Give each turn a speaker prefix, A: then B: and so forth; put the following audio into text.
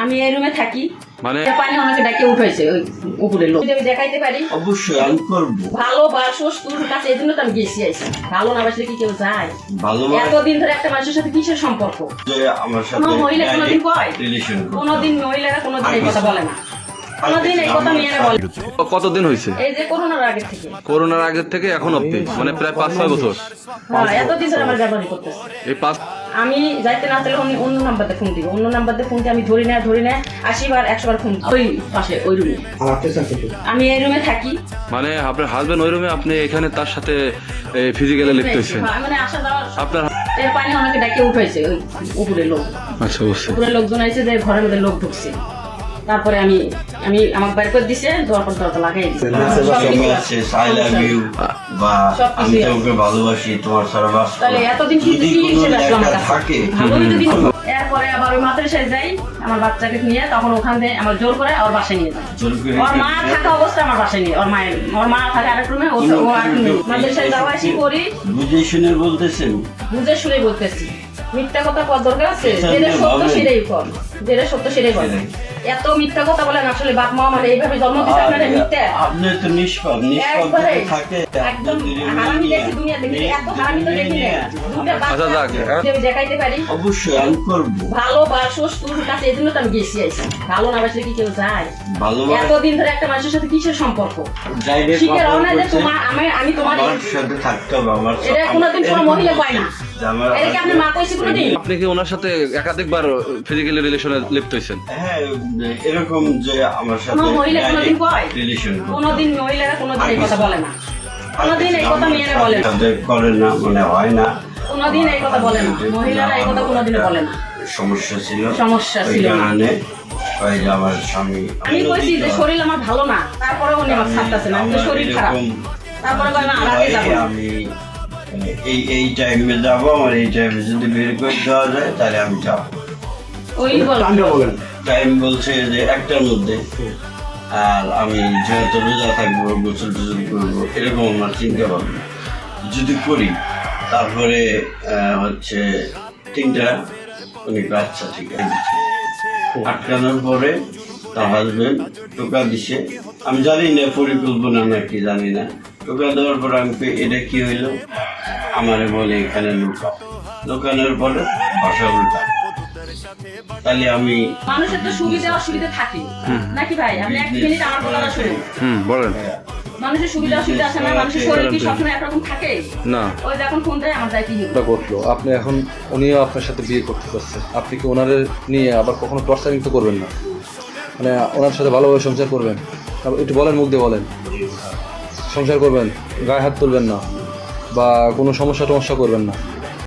A: আমি এই রুমে থাকি,
B: মানে
A: পানি ওনাকে ডাকে উঠাইছে ওই উপরের লোক। আমি দেখাইতে পারি,
C: অবশ্যই আমি করবো।
A: ভালোবাসোস তোর কাছে, এই জন্য তো আমি গেছি আইসি। ভালো না বাসলে কি কেউ যায়?
C: ভালোবাসা
A: এতদিন ধরে একটা মানুষের সাথে কিসের সম্পর্ক?
C: যে আমার সাথে
A: কোনো মহিলা কোনোদিন কয়?
C: রিলেশন
A: কোনোদিন মহিলারা কোনোদিন এই কথা বলে না, কোনোদিন এই কথা মেয়েরা বলে।
B: কতদিন হয়েছে?
A: এই যে করোনার আগে থেকে,
B: করোনার আগের থেকে এখন অব্দি, মানে প্রায় 5-6 বছর।
A: হ্যাঁ এতদিন ধরে আমার ব্যবহার করতেছে।
B: এই 5
A: আমি যাইতে না চাইলে উনি অন্য নাম্বারতে ফোন দিব, অন্য নাম্বারতে ফোন দিয়ে আমি ধরি না 80 বার 100 বার ফোন ওই পাশে ওই রুমে। আমি এই রুমে থাকি,
B: মানে আপনার হাজবেন্ড ওই রুমে, আপনি এখানে তার সাথে ফিজিক্যালি লিপ্ত হয়েছেন।
A: মানে আসা যাওয়ার
B: আপনার
A: এর পানি ওনাকে ডাকে উঠাইছে ওই উপরের লোক।
B: আচ্ছা বুঝছি।
A: উপরের লোকজন আইছে যে ঘরের মধ্যে লোক ঢুকছে, তারপরে আমি আমার বাইর করে দিছে, দেওয়ার পর দরজা লাগাই দিছে।
C: আই লাভ ইউ বা আমি তোমাকে ভালোবাসি, তোমার সারা বাস
A: তাহলে এতদিন কিন্তু কি হিসেবে আসলাম আমার কাছে?
C: থাকে
A: ভালো যদি এরপরে আবার ওই মাদ্রাসায় যাই আমার বাচ্চাকে নিয়ে, তখন ওখান থেকে আমার জোর করে ওর বাসায় নিয়ে যায়।
C: জোর করে
A: ওর মা থাকা অবস্থায় আমার বাসায় নিয়ে, ওর মা থাকে আরেক রুমে, ও আরেক রুমে। মাদ্রাসায় যাওয়া আসি করি,
C: বুঝে শুনে বলতেছেন।
A: বুঝে শুনে বলতেছি। মিথ্যা কথা কর দরকার আছে? যেটা সত্য সেটাই কর, যেটা সত্য সেটাই বল। এত মিথ্যা কথা বলেন, আসলে বাপ মা মানে এইভাবে জন্ম দিচ্ছে আপনারা মিথ্যা?
C: আপনি তো নিষ্পাপ
A: একবারে
C: থাকে
A: একদম হারামি দেখি, দুনিয়া দেখি, এত হারামি তো দেখি না। দুটা
B: আচ্ছা,
A: বাচ্চা
B: যাক, হ্যাঁ।
A: আমি দেখাইতে পারি,
C: অবশ্যই আমি করবো।
A: ভালোবাসোস তোর কাছে, এই জন্য তো আমি গেছি আইসি। ভালো না বাসলে কি কেউ যায়?
C: ভালোবাসা
A: এতদিন ধরে একটা মানুষের সাথে কিসের সম্পর্ক?
C: যাইলে
A: শিখে রাও না যে তোমার আমি তোমার
C: আমার সাথে থাকতে হবে। আমার
A: এটা কোনোদিন কোনো মহিলা পায় না।
C: আমার
A: এটা কি আপনার মা কইছে কোনোদিন?
B: আপনি কি ওনার সাথে একাধিকবার ফিজিক্যালি রিলেশনে লিপ্ত হয়েছেন?
C: হ্যাঁ এরকম যে আমার সাথে
A: কোনো মহিলা কোনোদিন কয়?
C: রিলেশন
A: কোনোদিন মহিলারা কোনোদিন এই কথা বলে না, কোনোদিন এই কথা মেয়েরা বলে না,
C: করে না, মানে হয় না।
A: কোনোদিন এই কথা বলে না, মহিলারা এই কথা কোনোদিন বলে না।
C: সমস্যা ছিল
A: ওই
C: কারণে ওই যে আমার স্বামী
A: আমি কইছি যে শরীর আমার ভালো না, তারপরে উনি আমার ছাড়তেছে না, আমি শরীর খারাপ, তারপরে কয় না আগে যাবো।
C: আমি এই টাইমে যাবো, আমার এই টাইমে যদি বের করে দেওয়া যায় তাহলে আমি যাবো।
A: ওই বলেন
C: টাইম বলছে যে 1টার মধ্যে, আর আমি যেহেতু রোজা থাকবো, গোসল টোসল করবো, এরকম আমার চিন্তা ভাবনা যদি করি, তারপরে হচ্ছে 3টা উনি আচ্ছা ঠিক আছে। আটকানোর পরে তার হাজবেন্ড টোকা দিছে, আমি জানি না পরিকল্পনা নাকি জানি না। টোকা দেওয়ার পর আমি এটা কি হইলো, আমারে বলে এখানে লুকানোর পরে ভাষা উল্টা। তাহলে আমি
A: মানুষের তো সুবিধা অসুবিধা থাকে নাকি ভাই? আপনি 1 মিনিট আমার কথাটা শুনুন।
B: বলেন।
A: মানুষের সুবিধা অসুবিধা আছে না? মানুষের শরীর কি সবসময় একরকম থাকে?
B: না।
A: ওই যখন ফোন দেয় আমার যায় কি হলো?
D: করলো আপনি এখন, উনিও আপনার সাথে বিয়ে করতে চাচ্ছে, আপনি কি ওনারে নিয়ে আবার কখনো টর্চারিং তো করবেন না? মানে ওনার সাথে ভালোভাবে সংসার করবেন, একটু বলেন, মুখ দিয়ে বলেন সংসার করবেন, গায়ে হাত তুলবেন না বা কোনো সমস্যা করবেন না।